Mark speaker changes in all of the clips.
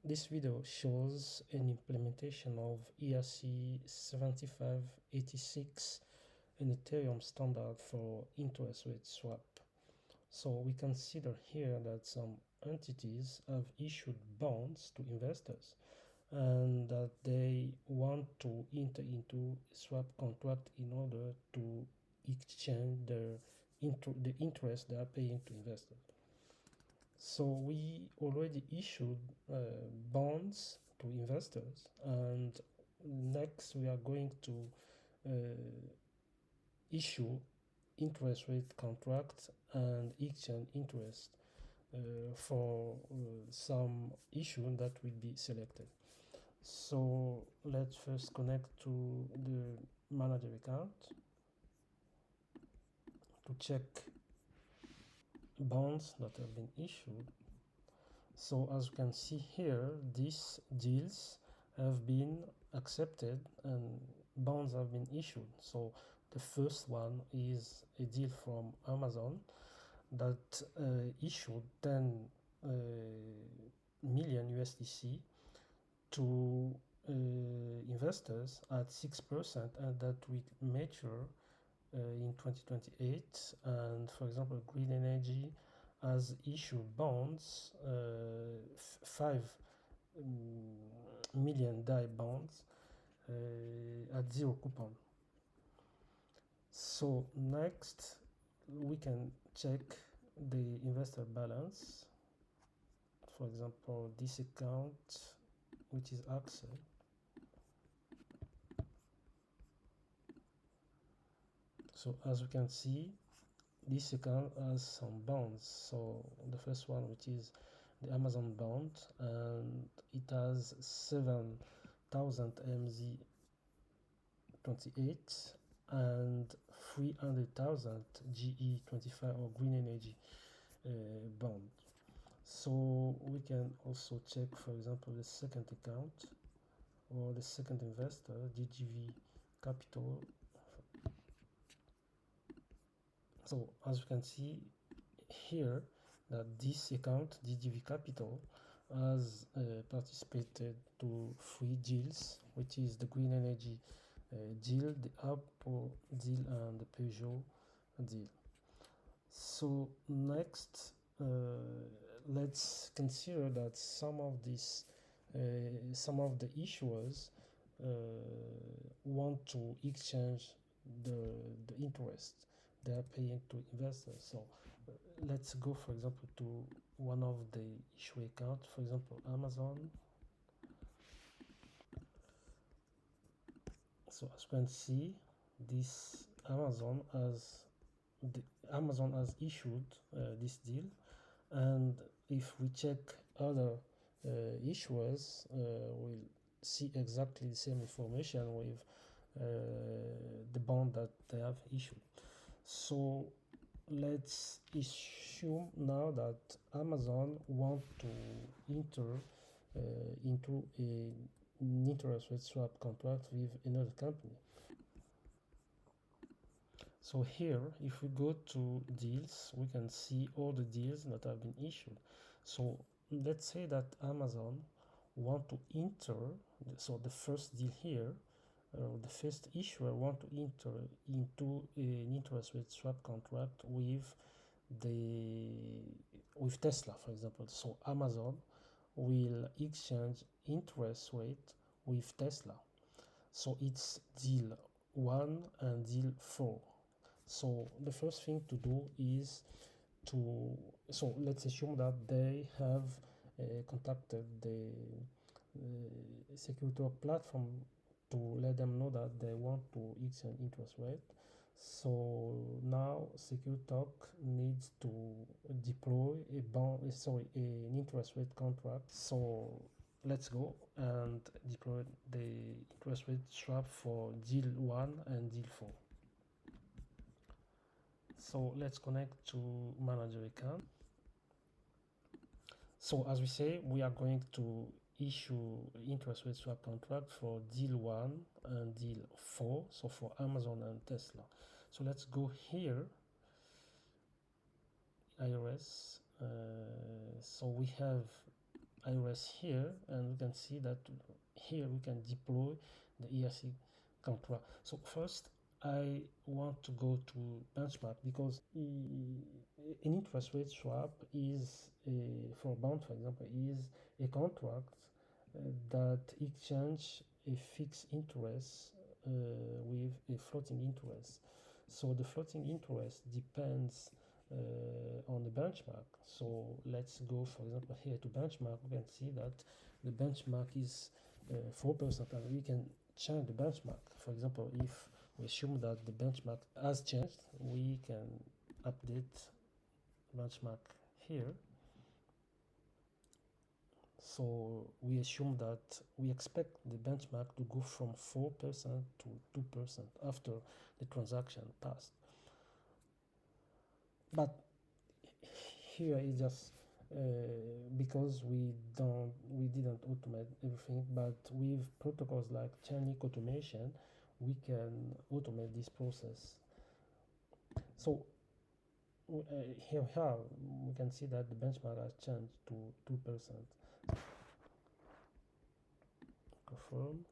Speaker 1: This video shows an implementation of ERC 7586, an Ethereum standard for interest rate swap. So we consider here that some entities have issued bonds to investors and that they want to enter into a swap contract in order to exchange the interest they are paying to investors. So we already issued bonds to investors, and next we are going to issue interest rate contract and exchange interest for some issue that will be selected. So let's first connect to the manager account to check bonds that have been issued. So as you can see here, these deals have been accepted and bonds have been issued. So the first one is a deal from Amazon that issued 10 million USDC to investors at 6%, and that will mature in 2028. And for example, Green Energy has issued bonds, 5 million DAI bonds at 0 coupon. So next we can check the investor balance. For example, this account, which is Axel. So as you can see, this account has some bonds. So the first one, which is the Amazon bond, and it has 7,000 MZ28 and 300,000 GE25 or Green Energy bond. So we can also check, for example, the second account or the second investor, DGV Capital. So as you can see here, that this account, DGV Capital, has participated to 3 deals, which is the Green Energy deal, the Apple deal, and the Peugeot deal. So next, let's consider that some of the issuers want to exchange the interest they are paying to investors. So let's go, for example, to one of the issue account, for example, Amazon. So as you can see, this Amazon has issued this deal, and if we check other issuers, we'll see exactly the same information with the bond that they have issued. So let's assume now that Amazon want to enter into an interest rate swap contract with another company. So here, if we go to deals, we can see all the deals that have been issued. So let's say that Amazon want to enter, so the first deal here, the first issuer want to enter into an interest rate swap contract with Tesla, for example. So Amazon will exchange interest rate with Tesla. So it's deal 1 and deal 4. So the first thing to do is so let's assume that they have contacted the Security platform to let them know that they want to exchange interest rate. So now SecureTalk needs to deploy an interest rate contract. So let's go and deploy the interest rate swap for deal 1 and deal 4. So let's connect to manager account. So as we say, we are going to issue interest rate swap contract for deal 1 and deal 4, so for Amazon and Tesla. So let's go here, IRS. So we have iOS here, and we can see that here we can deploy the ERC contract. So first, I want to go to benchmark because an interest rate swap is for bond, for example, is a contract that exchange a fixed interest with a floating interest. So the floating interest depends on the benchmark. So let's go, for example, here to benchmark. We can see that the benchmark is 4%, and we can change the benchmark. For example, if we assume that the benchmark has changed, we can update benchmark here. So we assume that we expect the benchmark to go from 4% to 2% after the transaction passed. But here is just because we didn't automate everything, but with protocols like Chainic automation, we can automate this process. So here we can see that the benchmark has changed to 2%. Confirm.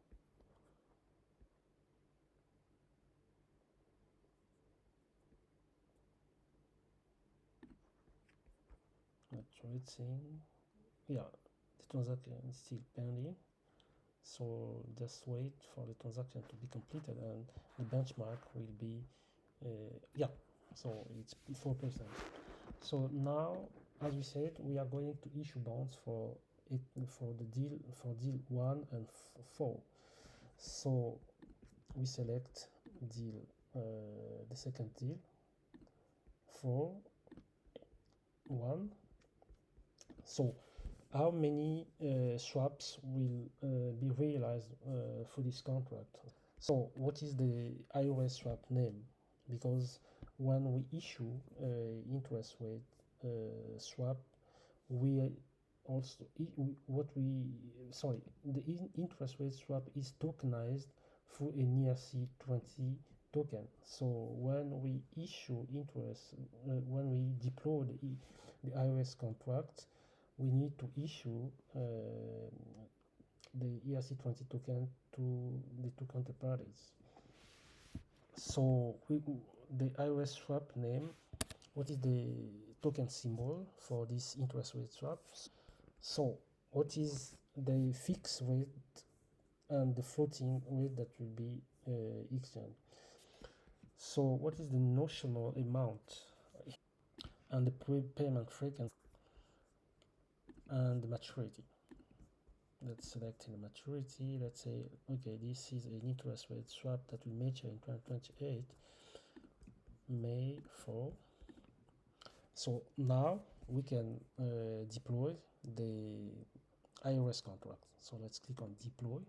Speaker 1: Let's waiting. Yeah, the transaction is still pending. So just wait for the transaction to be completed, and the benchmark will be yeah. So it's 4%. So now, as we said, we are going to issue bonds for it for deal 1 and 4. So we select deal the second deal 4 1. So how many swaps will be realized for this contract? So what is the iOS swap name? Because when we issue interest rate swap, we also the interest rate swap is tokenized through an ERC20 token. So when we issue interest, when we deploy the iOS contract, we need to issue the ERC20 token to the two counterparties. So the iOS swap name, what is the token symbol for this interest rate swap? So what is the fixed rate and the floating rate that will be exchanged? So what is the notional amount and the prepayment frequency and the maturity? Let's select the maturity. Let's say, okay, this is an interest rate swap that will mature in 2028, May 4. So now we can deploy the iOS contract. So let's click on deploy,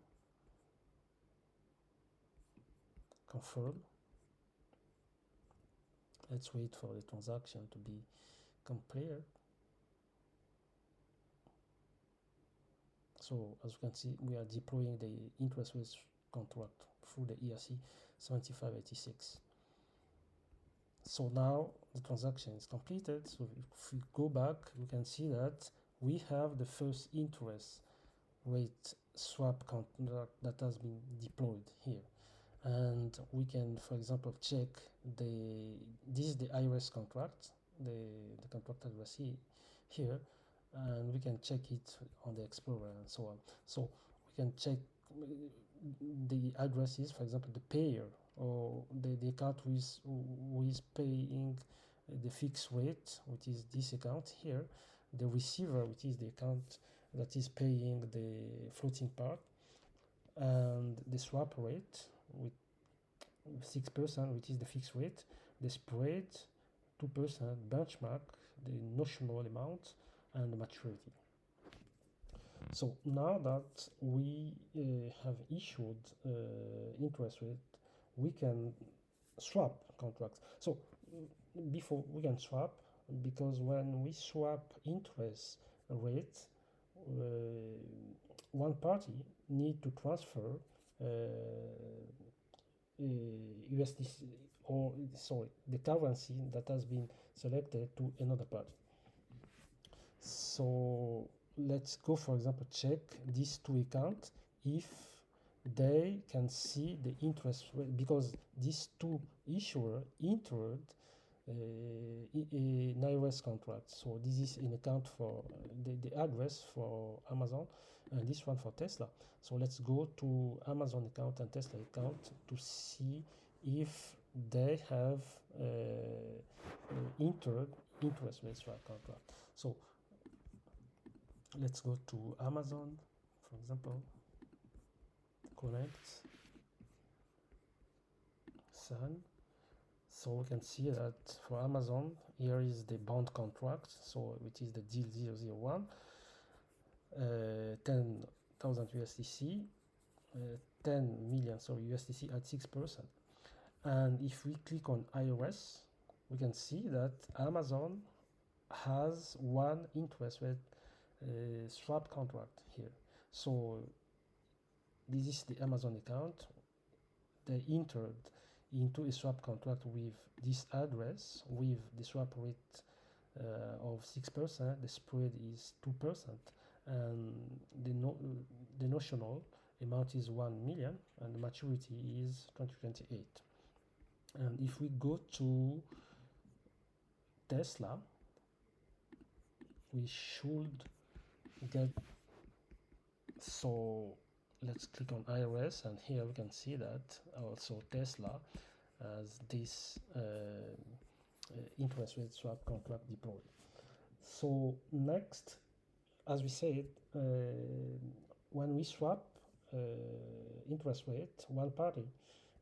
Speaker 1: confirm. Let's wait for the transaction to be completed. So as you can see, we are deploying the interest rate contract through the ERC 7586. So now the transaction is completed. So if we go back, we can see that we have the first interest rate swap contract that has been deployed here. And we can, for example, check this is the iOS contract, the contract that we see here, and we can check it on the Explorer and so on. So we can check the addresses, for example, the payer or the account who is paying the fixed rate, which is this account here, the receiver, which is the account that is paying the floating part, and the swap rate with 6%, which is the fixed rate, the spread 2%, benchmark, the notional amount, and the maturity. So now that we have issued interest rate, we can swap contracts. So before we can swap, because when we swap interest rate, one party need to transfer USDC or the currency that has been selected to another party. So let's go, for example, check these two accounts if they can see the interest rate, because these two issuers entered an iOS contract. So this is an account for the address for Amazon, and this one for Tesla. So let's go to Amazon account and Tesla account to see if they have entered interest rate swap contract. So let's go to Amazon, for example, connect, Sun. So we can see that for Amazon, here is the bond contract, so which is the deal 001, 10,000 USDC, 10 million USDC at 6%. And if we click on iOS, we can see that Amazon has one interest rate swap contract here. So this is the Amazon account. They entered into a swap contract with this address with the swap rate of 6%. The spread is 2%, and the notional amount is 1 million, and the maturity is 2028. And if we go to Tesla, we should get, so let's click on iOS, and here we can see that also Tesla has this interest rate swap contract deployed. So next, as we said, when we swap interest rate, one party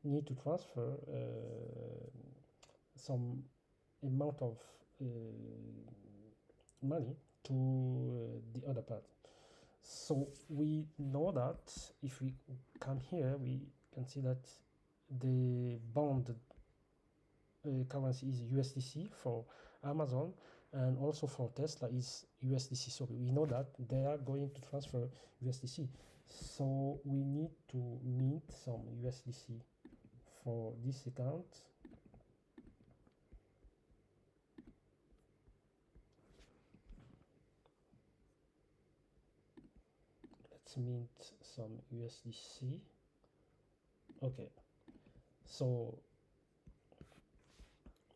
Speaker 1: need to transfer some amount of money to the other party. So we know that if we come here, we can see that the bond currency is USDC for Amazon, and also for Tesla is USDC. So we know that they are going to transfer USDC. So we need to mint some USDC for this account. Let's mint some USDC. Okay, so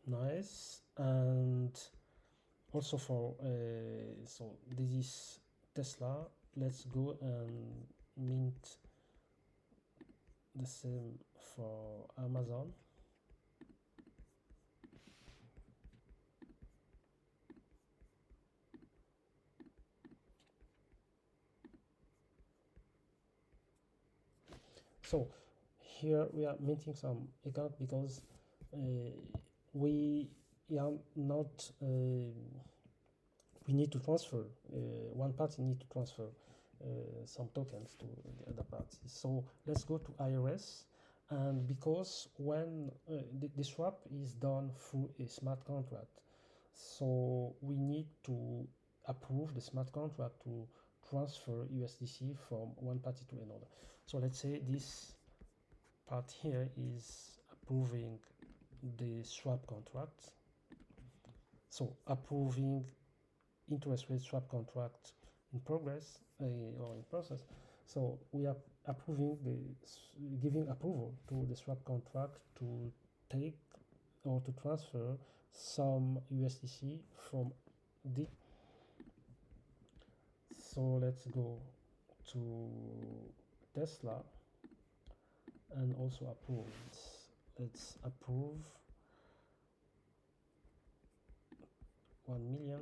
Speaker 1: nice. And also for so this is Tesla. Let's go and mint the same for Amazon. So here we are minting some account because we are not we need to transfer one party need to transfer some tokens to the other party. So let's go to iOS, and because when the swap is done through a smart contract, so we need to approve the smart contract to transfer USDC from one party to another. So let's say this part here is approving the swap contract. So approving interest rate swap contract in progress or in process. So we are approving giving approval to the swap contract to take or to transfer some USDC from the. So let's go to Tesla and also approve. Let's approve 1 million.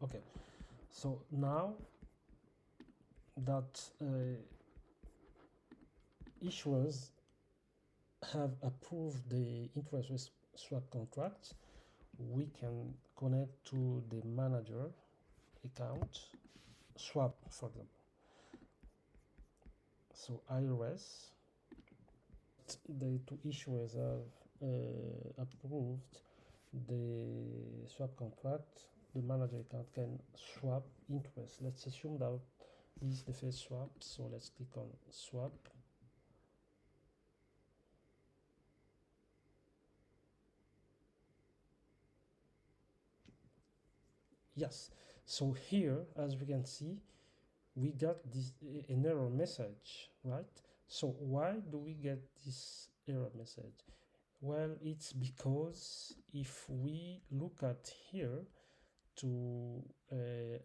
Speaker 1: Okay, so now that issuers have approved the interest rate swap contract, we can connect to the manager account, swap, for example. So iOS, the two issuers have approved the swap contract. The manager account can swap interest. Let's assume that this is the first swap, so let's click on swap. Yes. So here, as we can see, we got this an error message, right? So why do we get this error message? Well, it's because if we look at here to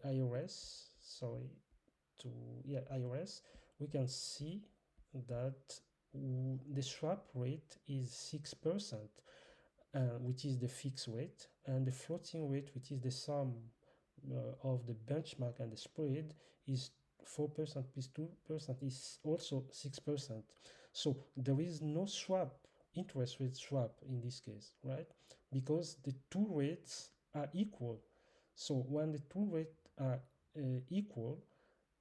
Speaker 1: iOS, sorry, to iOS, we can see that the swap rate is 6%, which is the fixed rate, and the floating rate, which is the sum of the benchmark and the spread, is 4% plus 2% is also 6%. So there is no swap, interest rate swap in this case, right? Because the two rates are equal. So when the two rates are equal,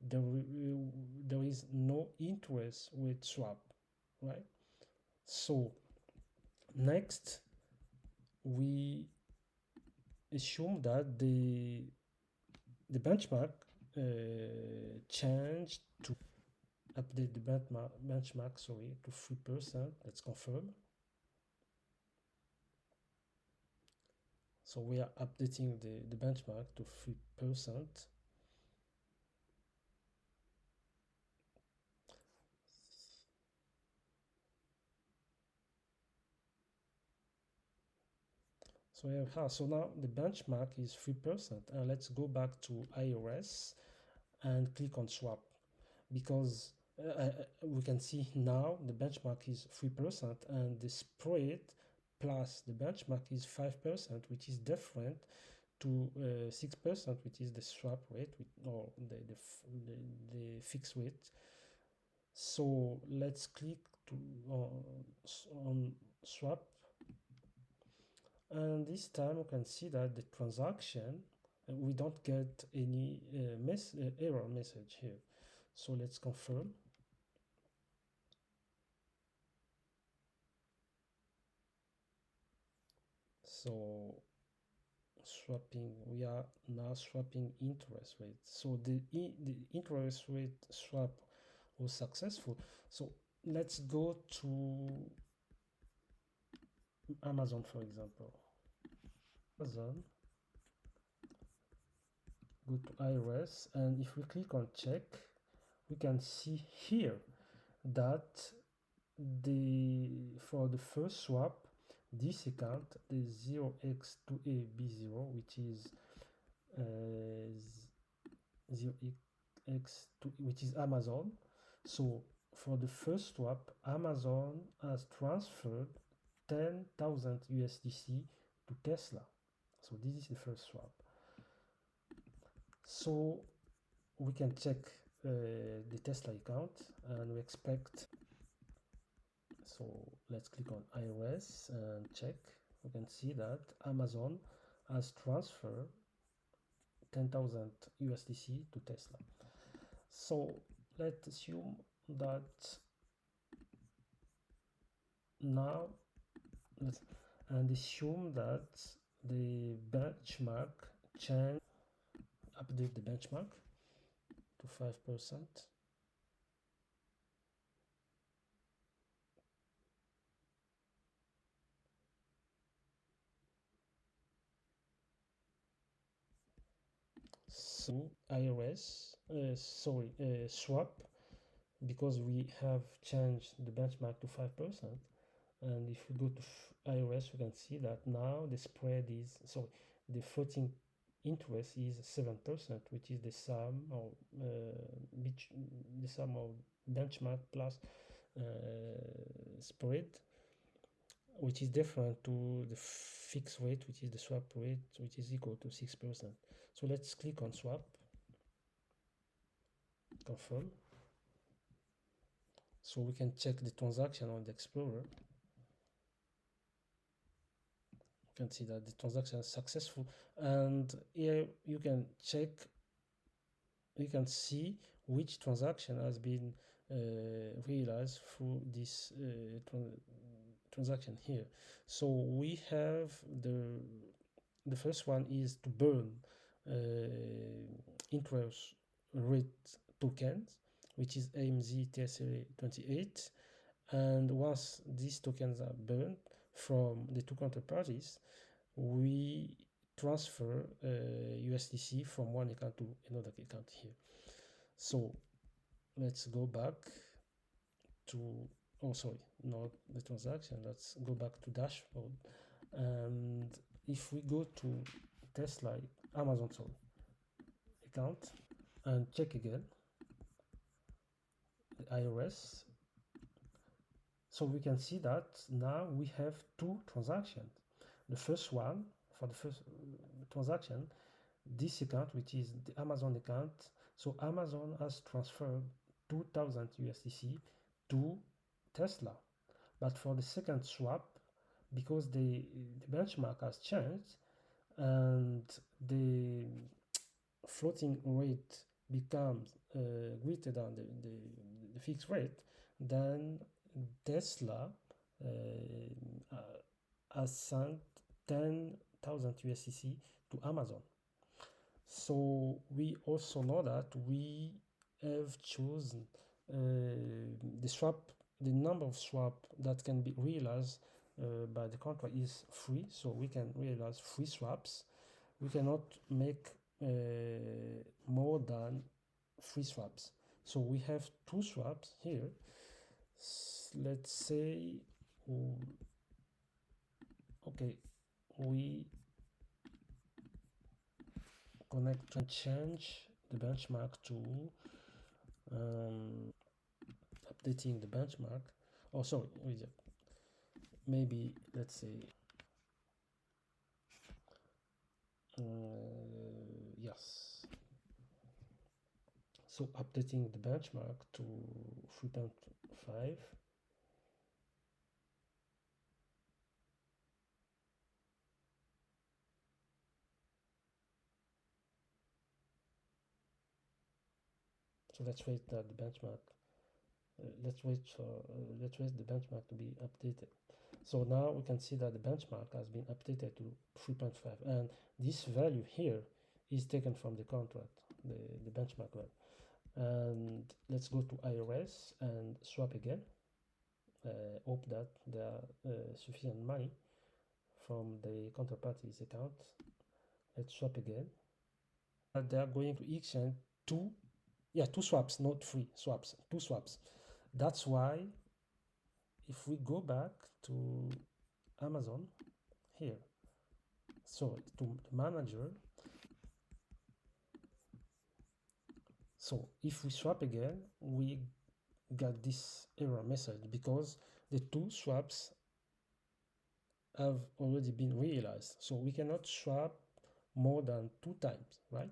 Speaker 1: there, there is no interest rate swap, right? So next, we assume that the benchmark changed to update the benchmark, sorry, to 3%. Let's confirm. So we are updating the benchmark to 3%. So now the benchmark is 3%. And let's go back to iOS and click on swap, because we can see now the benchmark is 3% and the spread plus the benchmark is 5%, which is different to 6%, which is the swap rate, or the fixed rate. So let's click to on swap, and this time we can see that the transaction, we don't get any error message here. So let's confirm. So we are now swapping interest rate. So the interest rate swap was successful. So let's go to Amazon, for example. Amazon, go to iOS, and if we click on check, we can see here that for the first swap, this account, the 0x2AB0, which is 0x2, which is Amazon. So for the first swap, Amazon has transferred 10,000 USDC to Tesla. So this is the first swap. So we can check the Tesla account, and we expect. So let's click on iOS and check. We can see that Amazon has transferred 10,000 USDC to Tesla. So let's assume that now, and assume that the benchmark change, update the benchmark to 5%. So iOS, swap, because we have changed the benchmark to 5%. And if we go to iOS, we can see that now the spread is, so the floating interest is 7%, which is the sum of benchmark plus spread, which is different to the fixed rate, which is the swap rate, which is equal to 6%. So let's click on swap, confirm. So we can check the transaction on the Explorer. You can see that the transaction is successful, and here you can check, you can see which transaction has been realized through this transaction here. So we have the first one is to burn interest rate tokens, which is AMZ TSA 28. And once these tokens are burned from the two counterparties, we transfer USDC from one account to another account here. So let's go back to, oh sorry, not the transaction, let's go back to dashboard. And if we go to Tesla, Amazon, sorry, account and check again the IRS, so we can see that now we have two transactions. The first one, for the first transaction, this account, which is the Amazon account, so Amazon has transferred 2000 USDC to Tesla. But for the second swap, because the benchmark has changed and the floating rate becomes greater than the fixed rate, then Tesla has sent 10,000 USDC to Amazon. So we also know that we have chosen the number of swap that can be realized by the contract is free, so we can realize free swaps. We cannot make more than free swaps. So we have two swaps here. Let's say, okay, we connect and change the benchmark to updating the benchmark. Oh, sorry, maybe let's say yes. So updating the benchmark to 3.5. So let's wait that the benchmark. Let's wait the benchmark to be updated. So now we can see that the benchmark has been updated to 3.5, and this value here is taken from the contract, the benchmark value. And let's go to IRS and swap again. Hope that there are sufficient money from the counterparty's account. Let's swap again. They are going to exchange two swaps, not three swaps, two swaps. That's why if we go back to Amazon here, so to the manager, so if we swap again, we got this error message because the two swaps have already been realized. So we cannot swap more than two times, right?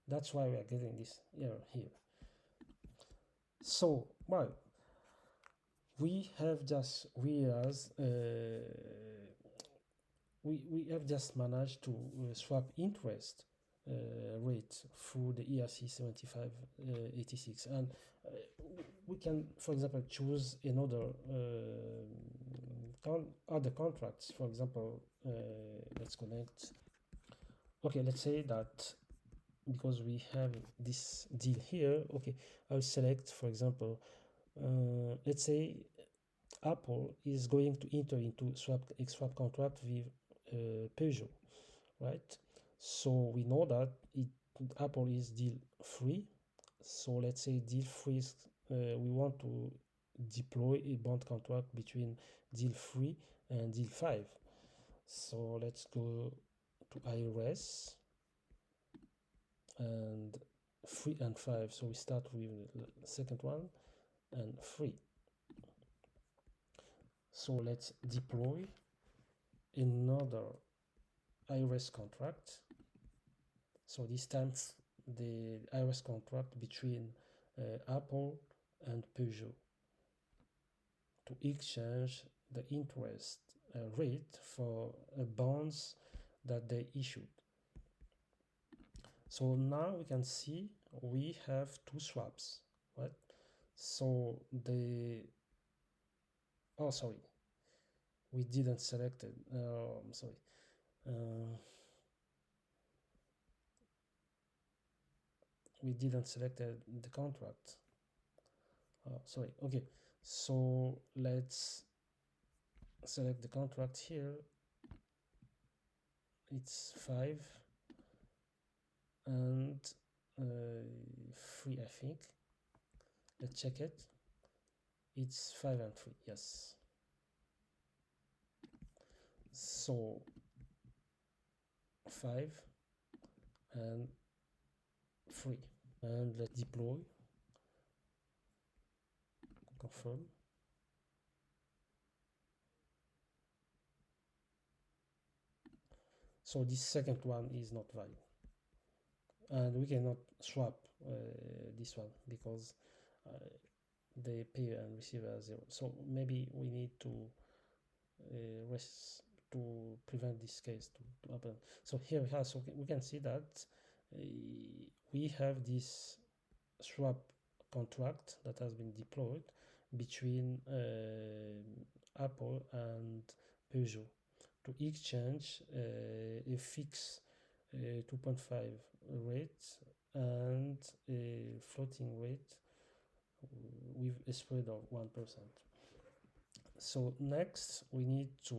Speaker 1: That's why we are getting this error here. So, well, we have just realized we have just managed to swap interest rate through the ERC 7586, and we can, for example, choose another other contracts. For example, let's connect. Okay, let's say that because we have this deal here. Okay, I'll select, for example, let's say Apple is going to enter into swap contract with Peugeot, right? So we know that Apple is deal free. So let's say deal free is, we want to deploy a bond contract between deal 3 and deal 5. So let's go to IRS and 3 and 5. So we start with the second one and 3. So let's deploy another IRS contract. So this time the IRS contract between Apple and Peugeot to exchange the interest rate for bonds that they issued. So now we can see we have two swaps, right? So oh sorry, we didn't select it. I'm sorry. We didn't select the contract. Sorry. Okay. So let's select the contract here. it's 5 and 3, I think. Let's check it. It's 5 and 3, yes. So 5 and 3. And let's deploy, confirm. So this second one is not valid. And we cannot swap this one because they pay and receive as 0. So maybe we need to to prevent this case to happen. So here we have, so we can see that we have this swap contract that has been deployed between Apple and Peugeot to exchange a fixed 2.5 rate and a floating rate with a spread of 1%. So next we need to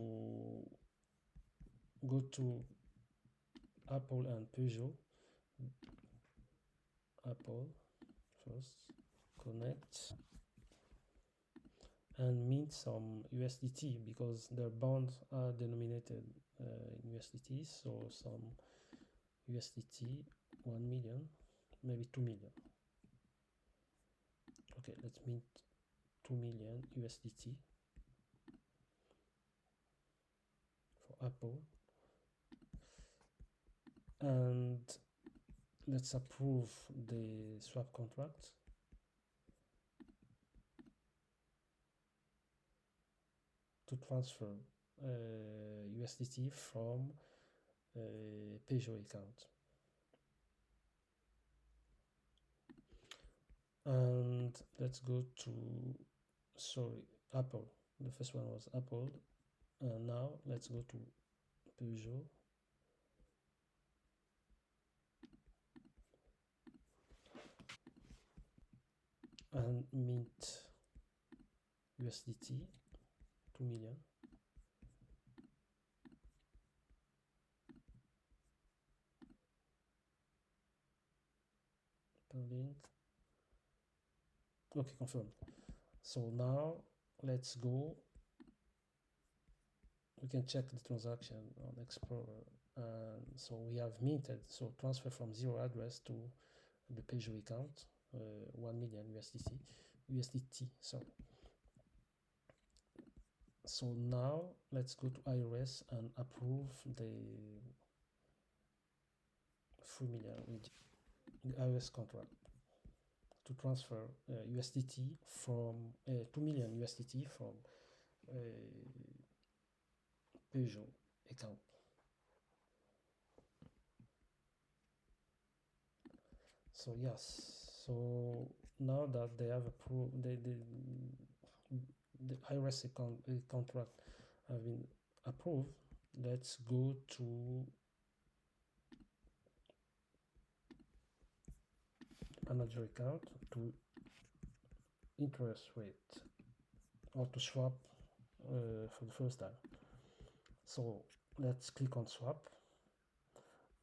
Speaker 1: go to Apple and Peugeot. Apple first, connect and mint some USDT because their bonds are denominated in USDT. So some USDT, 1 million, maybe 2 million. Okay, let's mint 2 million USDT for Apple. And let's approve the swap contract. To transfer USDT from Peugeot account. And let's go to, sorry, Apple. The first one was Apple. Now let's go to Peugeot. And mint USDT 2 million. Link. Okay, confirmed. So now let's go. We can check the transaction on Explorer. So we have minted, so transfer from 0 address to the Peugeot account, 1 million USDT, sorry. So now let's go to iOS and approve the 3 million the iOS contract to transfer USDT from 2 million USDT from Peugeot account. So yes, so now that they have approved the iOS contract have been approved, let's go to manager account to interest rate or to swap for the first time. So let's click on swap.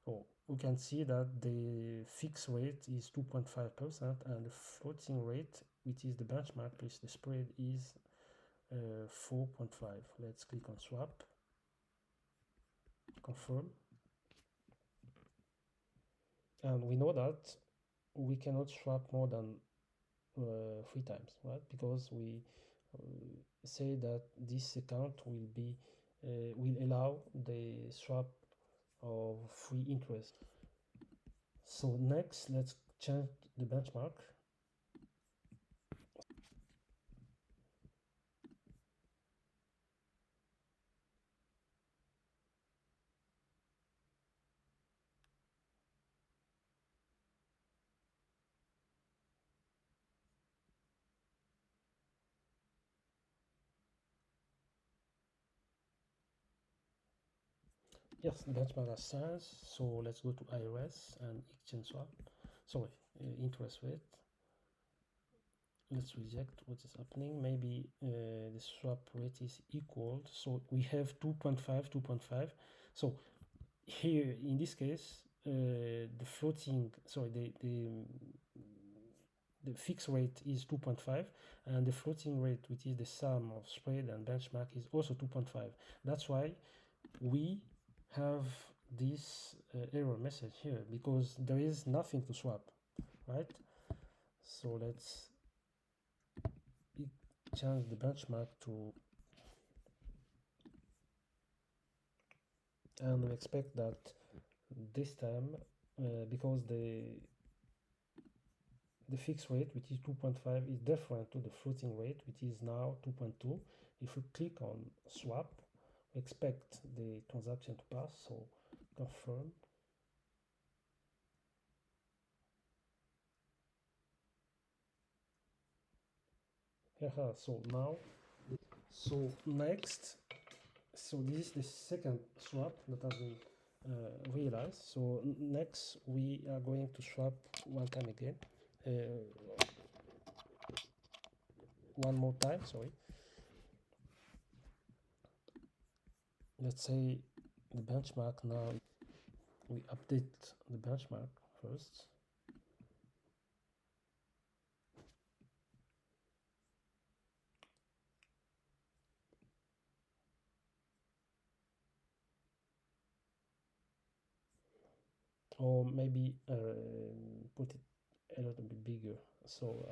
Speaker 1: So we can see that the fixed rate is 2.5% and the floating rate, which is the benchmark plus the spread, is 4.5. Let's click on swap, confirm. And we know that we cannot swap more than 3 times, right? Because we say that this account will allow the swap of free interest. So next, let's change the benchmark. Yes, the benchmark has changed. So let's go to iOS and exchange swap. Sorry, interest rate. Let's reject what is happening. Maybe the swap rate is equal. So we have 2.5, 2.5. So here in this case, the floating, sorry, the fixed rate is 2.5, and the floating rate, which is the sum of spread and benchmark, is also 2.5. That's why we have this error message here, because there is nothing to swap, right? So let's change the benchmark to, and we expect that this time, because the fixed rate, which is 2.5, is different to the floating rate, which is now 2.2. If we click on swap, we expect the transaction to pass, so confirm. So now, so next, so this is the second swap that has been realized. So next we are going to swap one time again, one more time, sorry. Let's say the benchmark now, we update the benchmark first. Or maybe put it a little bit bigger. So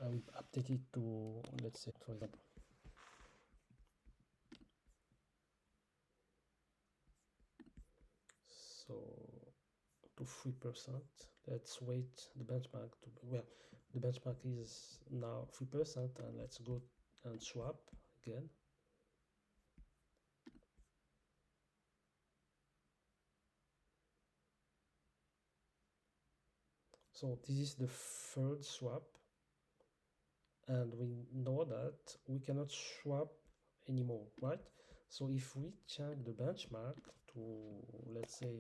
Speaker 1: I will update it to, let's say, for example, so to 3%. Let's wait the benchmark to, well, the benchmark is now 3%, and let's go and swap again. So this is the third swap, and we know that we cannot swap anymore, right? So if we change the benchmark to, let's say,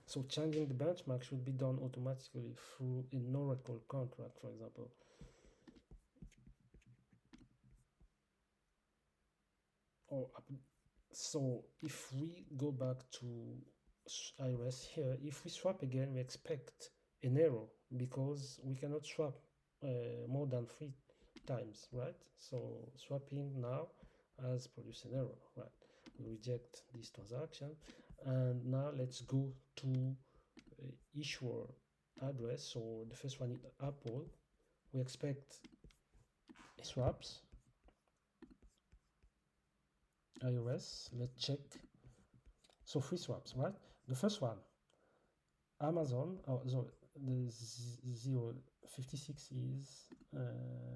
Speaker 1: so changing the benchmark should be done automatically through an Oracle contract, for example. Or so if we go back to iOS here, if we swap again, we expect an error because we cannot swap more than 3 times, right? So swapping now has produced an error, right? We reject this transaction, and now let's go to issuer address. So the first one is Apple. We expect swaps iOS. Let's check. So 3 swaps, right? The first one, Amazon. Oh, so the 056 is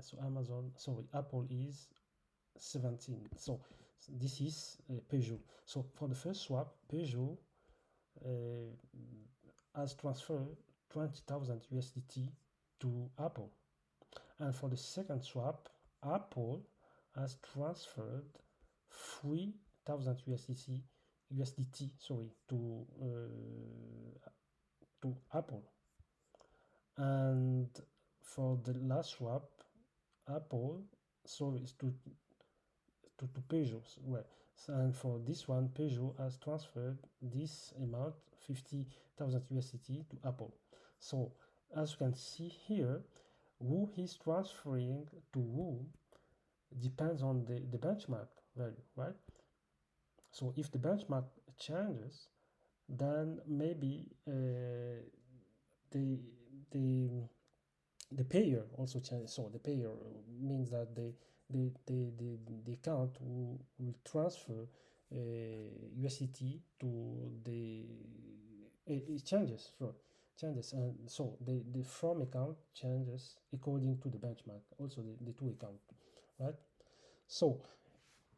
Speaker 1: so Amazon. Sorry, Apple is 17. So this is Peugeot. So for the first swap, Peugeot has transferred 20,000 USDT to Apple, and for the second swap, Apple has transferred 3,000 USDT, sorry, to Apple. And for the last swap, Apple, sorry, is to Peugeot. Well, and for this one, Peugeot has transferred this amount, 50,000 USDT, to Apple. So as you can see here, who is transferring to who depends on the benchmark value, right? So if the benchmark changes, then maybe the the the payer also changes. So the payer means that the account will transfer USDT to the it changes, sure, changes, and so the from account changes according to the benchmark, also the to account, right? So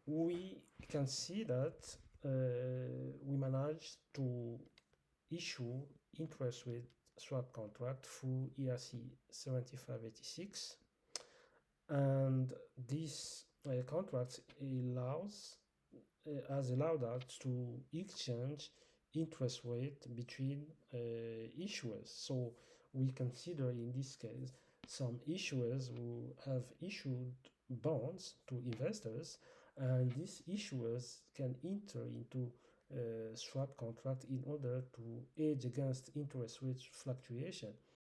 Speaker 1: we can see that we managed to issue interest rate swap contract through ERC 7586, and this contract has allowed us to exchange interest rate between issuers. So we consider in this case some issuers who have issued bonds to investors, and these issuers can enter into swap contract in order to hedge against interest rate fluctuation.